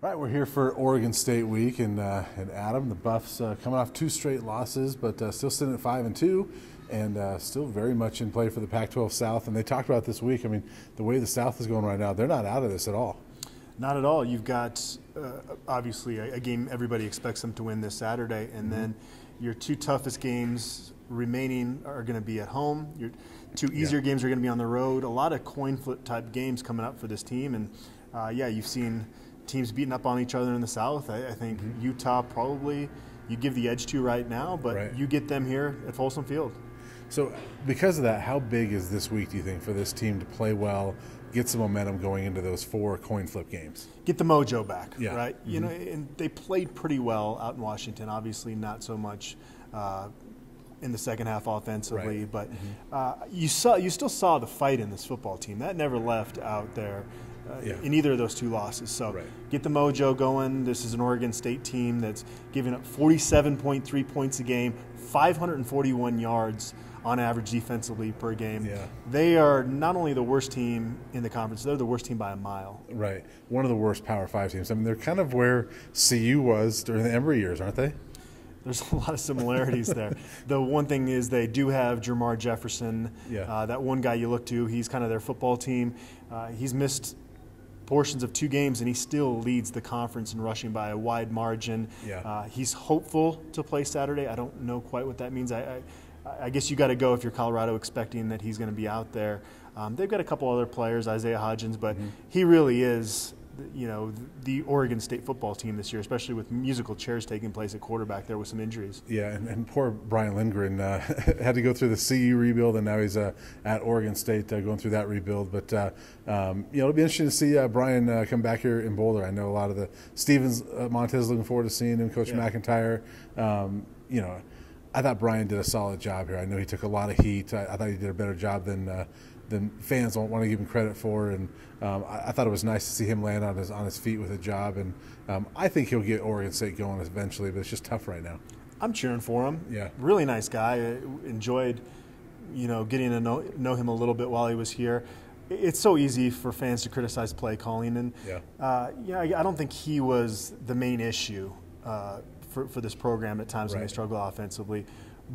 All right, we're here for Oregon State week, and Adam, the Buffs coming off 2 straight losses, but still sitting at 5-2, and still very much in play for the Pac-12 South. And they talked about this week. I mean, the way the South is going right now, they're not out of this at all. Not at all. You've got obviously a game everybody expects them to win this Saturday, and then your 2 toughest games remaining are going to be at home. Your 2 easier games are going to be on the road. A lot of coin flip type games coming up for this team, and you've seen teams beating up on each other in the South. I think Utah probably you give the edge to right now, but you get them here at Folsom Field. So because of that, how big is this week, do you think, for this team to play well, get some momentum going into those 4 coin flip games? Get the mojo back, right? You know, and they played pretty well out in Washington. Obviously not so much in the second half offensively, but you still saw the fight in this football team. That never left out there. In either of those 2 losses. So get the mojo going. This is an Oregon State team that's giving up 47.3 points a game, 541 yards on average defensively per game. They are not only the worst team in the conference, they're the worst team by a mile. Right. One of the worst Power 5 teams. I mean, they're kind of where CU was during the Emory years, aren't they? There's a lot of similarities there. The one thing is they do have Jermar Jefferson, that one guy you look to. He's kind of their football team. He's missed portions of 2 games, and he still leads the conference in rushing by a wide margin. He's hopeful to play Saturday. I don't know quite what that means. I guess you got to go if you're Colorado expecting that he's going to be out there. They've got a couple other players, Isaiah Hodgins, but he really is, you know, the Oregon State football team this year, especially with musical chairs taking place at quarterback there with some injuries. Yeah, and poor Brian Lindgren had to go through the CU rebuild, and now he's at Oregon State going through that rebuild. But, you know, it'll be interesting to see Brian come back here in Boulder. I know a lot of the Stevens, Montez looking forward to seeing him, Coach McIntyre. You know, I thought Brian did a solid job here. I know he took a lot of heat. I thought he did a better job than fans don't want to give him credit for, and I thought it was nice to see him land on his feet with a job, and I think he'll get Oregon State going eventually, but it's just tough right now. I'm cheering for him. Yeah, really nice guy. I enjoyed, you know, getting to know him a little bit while he was here. It's so easy for fans to criticize play calling, and I don't think he was the main issue for this program at times when they struggle offensively,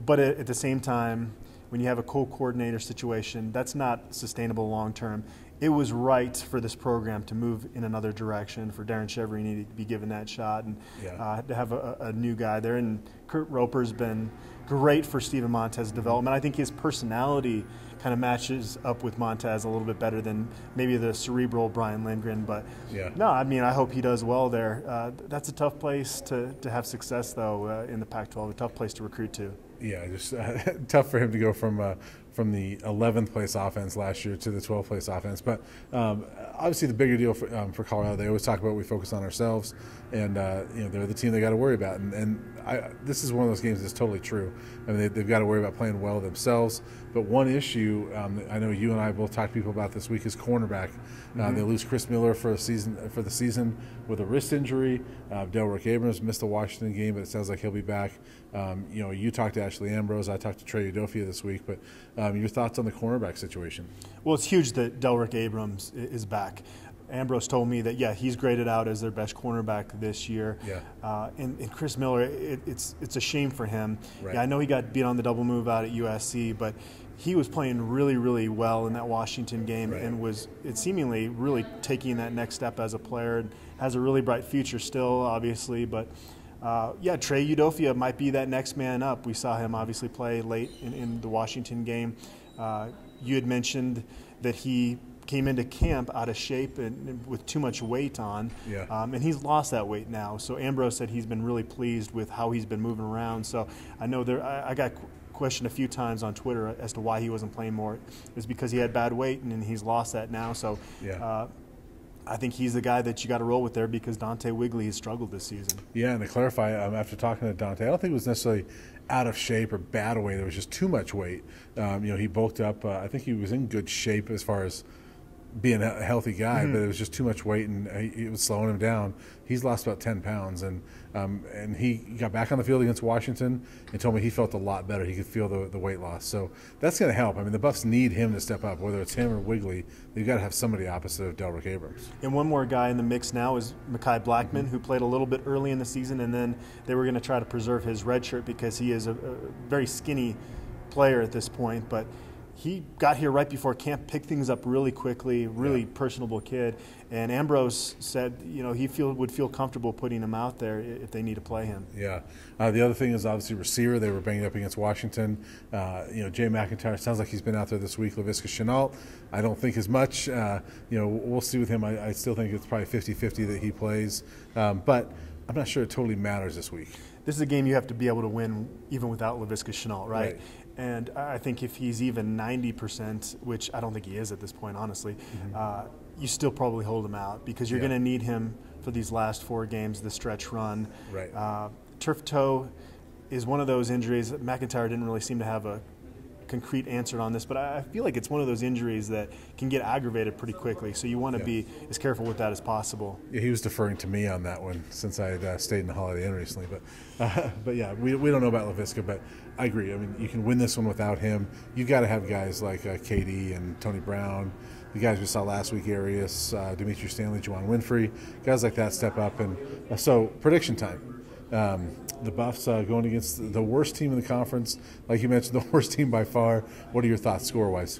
but at the same time, when you have a co-coordinator situation, that's not sustainable long term. It was right for this program to move in another direction, for Darren Cheverini to be given that shot, and to have a new guy there. And Kurt Roper's been great for Steven Montez's development. I think his personality kind of matches up with Montez a little bit better than maybe the cerebral Brian Lindgren. But no, I mean, I hope he does well there. That's a tough place to have success, though, in the Pac-12, a tough place to recruit to. Yeah, just tough for him to go from the 11th place offense last year to the 12th place offense. But obviously the bigger deal for Colorado, they always talk about we focus on ourselves, and you know, they're the team they got to worry about. And this is one of those games that's totally true. I mean, they've got to worry about playing well themselves. But one issue I know you and I both talked to people about this week is cornerback. They lose Chris Miller for the season with a wrist injury. Delrick Abrams missed the Washington game, but it sounds like he'll be back. You know, you talked to Ashley Ambrose, I talked to Trey Udofia this week, but your thoughts on the cornerback situation? Well, it's huge that Delrick Abrams is back. Ambrose told me that, he's graded out as their best cornerback this year. And Chris Miller, it's a shame for him. I know he got beat on the double move out at USC, but he was playing really, really well in that Washington game and was seemingly really taking that next step as a player, and has a really bright future still, obviously. But Trey Udofia might be that next man up. We saw him obviously play late in the Washington game. You had mentioned that he came into camp out of shape and with too much weight on, and he's lost that weight now. So Ambrose said he's been really pleased with how he's been moving around. So I know I got questioned a few times on Twitter as to why he wasn't playing more. It was because he had bad weight, and he's lost that now. So I think he's the guy that you got to roll with there, because Dante Wigley has struggled this season. Yeah, and to clarify, after talking to Dante, I don't think it was necessarily out of shape or bad weight. There was just too much weight. You know, he bulked up. I think he was in good shape as far as being a healthy guy, but it was just too much weight, and it was slowing him down. He's lost about 10 pounds, and he got back on the field against Washington and told me he felt a lot better. He could feel the weight loss. So that's going to help. I mean, the Buffs need him to step up, whether it's him or Wigley. They've got to have somebody opposite of Delrick Abrams. And one more guy in the mix now is Mekhi Blackman, who played a little bit early in the season, and then they were going to try to preserve his red shirt because he is a very skinny player at this point, but he got here right before camp, picked things up really quickly, really personable kid. And Ambrose said, he would feel comfortable putting him out there if they need to play him. Yeah. The other thing is obviously receiver. They were banged up against Washington. Jay McIntyre sounds like he's been out there this week. Laviska Shenault, I don't think as much. We'll see with him. I still think it's probably 50-50 that he plays. But I'm not sure it totally matters this week. This is a game you have to be able to win even without Laviska Shenault, right? And I think if he's even 90%, which I don't think he is at this point, honestly, you still probably hold him out because you're going to need him for these last 4 games, the stretch run. Turf toe is one of those injuries that McIntyre didn't really seem to have a concrete answer on this, but I feel like it's one of those injuries that can get aggravated pretty quickly, so you want to be as careful with that as possible. Yeah, he was deferring to me on that one since I had stayed in the Holiday Inn recently, but yeah, we don't know about Laviska, but I agree. I mean, you can win this one without him. You've got to have guys like KD and Tony Brown, the guys we saw last week, Arias, Dimitri Stanley, Juwan Winfrey, guys like that step up. And so prediction time. The Buffs going against the worst team in the conference, like you mentioned, the worst team by far. What are your thoughts score-wise?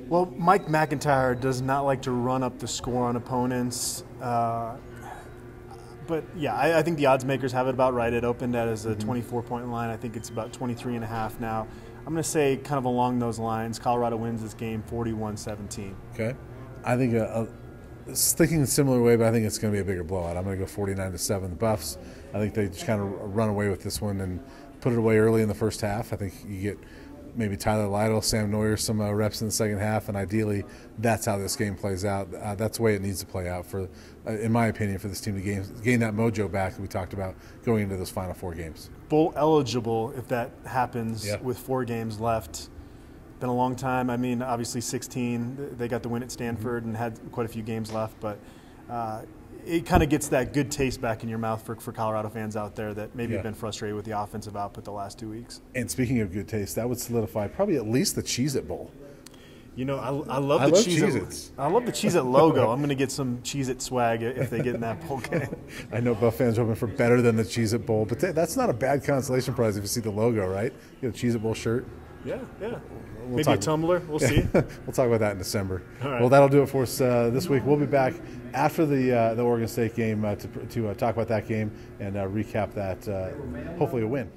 Well, Mike McIntyre does not like to run up the score on opponents. But, yeah, I think the odds makers have it about right. It opened as a 24-point line. I think it's about 23.5 now. I'm going to say kind of along those lines, Colorado wins this game 41-17. Okay. I think thinking a similar way, but I think it's going to be a bigger blowout. I'm going to go 49-7. The Buffs, I think they just kind of run away with this one and put it away early in the first half. I think you get maybe Tyler Lytle, Sam Neuer, some reps in the second half, and ideally that's how this game plays out. That's the way it needs to play out, for, in my opinion, for this team to gain that mojo back that we talked about going into those final 4 games. Bowl eligible if that happens with 4 games left. Been a long time. I mean, obviously 16. They got the win at Stanford and had quite a few games left, but it kind of gets that good taste back in your mouth for Colorado fans out there that maybe have been frustrated with the offensive output the last 2 weeks. And speaking of good taste, that would solidify probably at least the Cheez-It Bowl. I love the Cheez-It. I love the Cheez-It logo. I'm going to get some Cheez-It swag if they get in that bowl game. I know Buff fans are hoping for better than the Cheez-It Bowl, but that's not a bad consolation prize if you see the logo, right? You get a Cheez-It Bowl shirt. Yeah. Maybe a tumbler. We'll see. We'll talk about that in December. All right. Well, that'll do it for us this week. We'll be back after the Oregon State game to talk about that game and recap that, hopefully a win.